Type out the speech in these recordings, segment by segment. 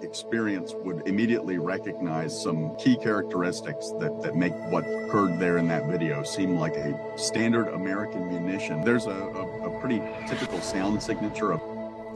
experience would immediately recognize some key characteristics that make what occurred there in that video seem like a standard American munition. There's a pretty typical sound signature of.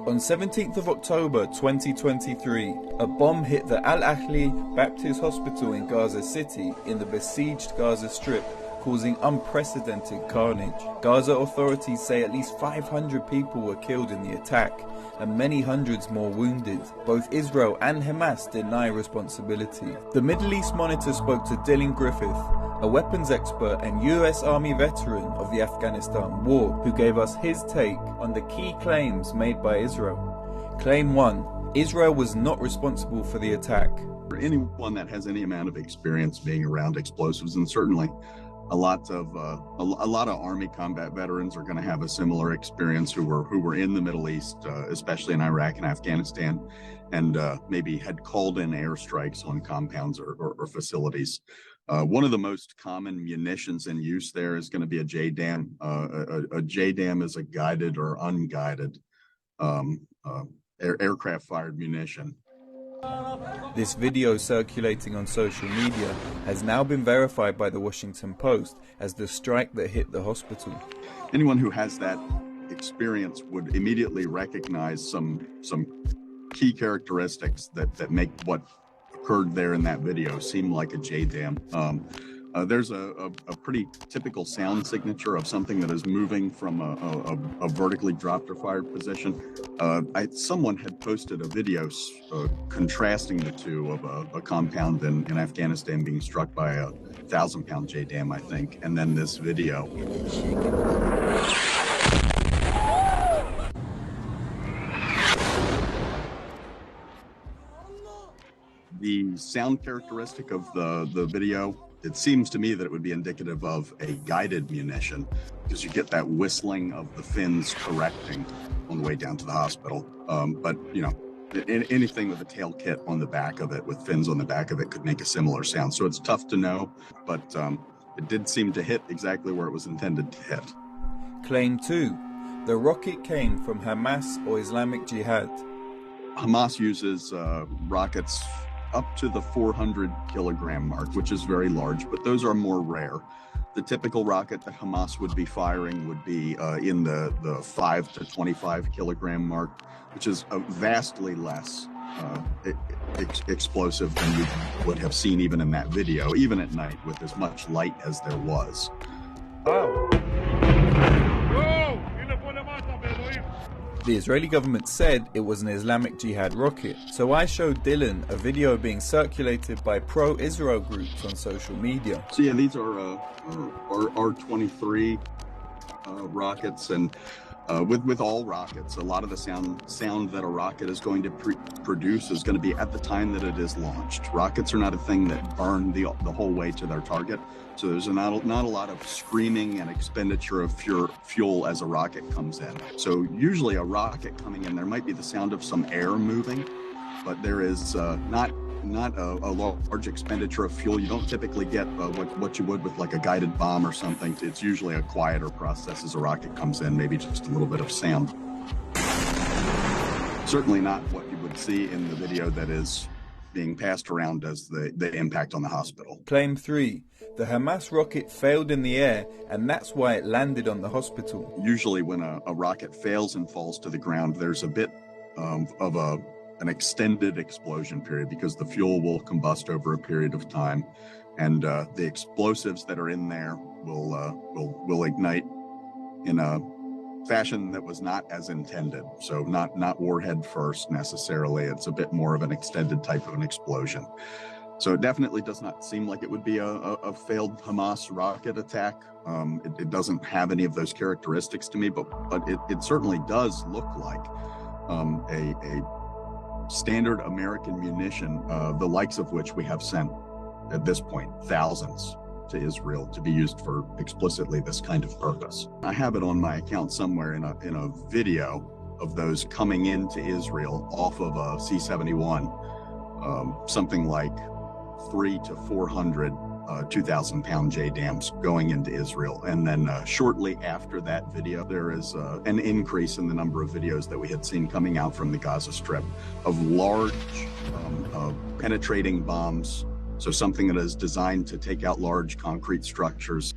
On 17th of October 2023, a bomb hit the Al-Ahli Baptist Hospital in Gaza City in the besieged Gaza Strip, causing unprecedented carnage. Gaza authorities say at least 500 people were killed in the attack, and many hundreds more wounded. Both Israel and Hamas deny responsibility. The Middle East Monitor spoke to Dylan Griffith, a weapons expert and US Army veteran of the Afghanistan war, who gave us his take on the key claims made by Israel. Claim 1. Israel was not responsible for the attack. For anyone that has any amount of experience being around explosives, and certainly a lot of Army combat veterans are going to have a similar experience who were in the Middle East, especially in Iraq and Afghanistan, and maybe had called in airstrikes on compounds or facilities. One of the most common munitions in use there is going to be a JDAM. A JDAM is a guided or unguided aircraft-fired munition. This video circulating on social media has now been verified by the Washington Post as the strike that hit the hospital. Anyone who has that experience would immediately recognize some key characteristics that make what occurred there in that video seem like a JDAM. There's a pretty typical sound signature of something that is moving from a vertically dropped or fired position. Someone had posted a video contrasting the two of a compound in Afghanistan being struck by a 1,000-pound JDAM, I think, and then this video. The sound characteristic of the video, it seems to me that it would be indicative of a guided munition, because you get that whistling of the fins correcting on the way down to the hospital. But, you know, anything with a tail kit on the back of it, with fins on the back of it, could make a similar sound. So it's tough to know, but it did seem to hit exactly where it was intended to hit. Claim 2. The rocket came from Hamas or Islamic Jihad. Hamas uses rockets up to the 400-kilogram mark, which is very large, but those are more rare. The typical rocket that Hamas would be firing would be in the 5 to 25-kilogram mark, which is vastly less explosive than you would have seen even in that video, even at night with as much light as there was. Wow. The Israeli government said it was an Islamic Jihad rocket, so I showed Dylan a video being circulated by pro-Israel groups on social media. So yeah, these are R-23 rockets, and with all rockets, a lot of the sound that a rocket is going to produce is going to be at the time that it is launched. Rockets are not a thing that burn the whole way to their target, so there's not a lot of screaming and expenditure of fuel as a rocket comes in. So usually a rocket coming in, there might be the sound of some air moving, but there is not a large expenditure of fuel. You don't typically get what you would with like a guided bomb or something. It's usually a quieter process as a rocket comes in, maybe just a little bit of sound. Certainly not what you would see in the video that is being passed around as the impact on the hospital. Claim 3. The Hamas rocket failed in the air, and that's why it landed on the hospital. Usually when a rocket fails and falls to the ground, there's a bit of an extended explosion period, because the fuel will combust over a period of time, and the explosives that are in there will ignite in a fashion that was not as intended. So not warhead first necessarily. It's a bit more of an extended type of an explosion. So it definitely does not seem like it would be a failed Hamas rocket attack. It doesn't have any of those characteristics to me, but it certainly does look like a standard American munition, the likes of which we have sent at this point thousands to Israel to be used for explicitly this kind of purpose. I have it on my account somewhere in a video of those coming into Israel off of a C-71, something like 300 to 400 2,000-pound JDAMs going into Israel. And then shortly after that video, there is an increase in the number of videos that we had seen coming out from the Gaza Strip of large penetrating bombs, so something that is designed to take out large concrete structures.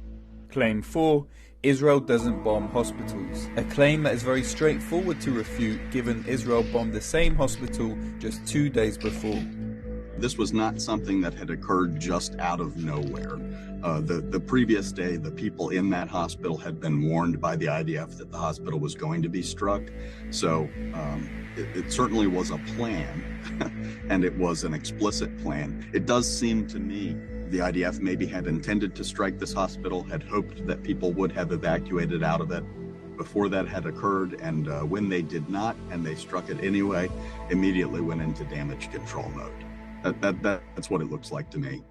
Claim 4. Israel doesn't bomb hospitals. A claim that is very straightforward to refute given Israel bombed the same hospital just 2 days before. This was not something that had occurred just out of nowhere. The previous day, the people in that hospital had been warned by the IDF that the hospital was going to be struck. So it certainly was a plan, and it was an explicit plan. It does seem to me the IDF maybe had intended to strike this hospital, had hoped that people would have evacuated out of it before that had occurred, and when they did not, and they struck it anyway, immediately went into damage control mode. That's what it looks like to me.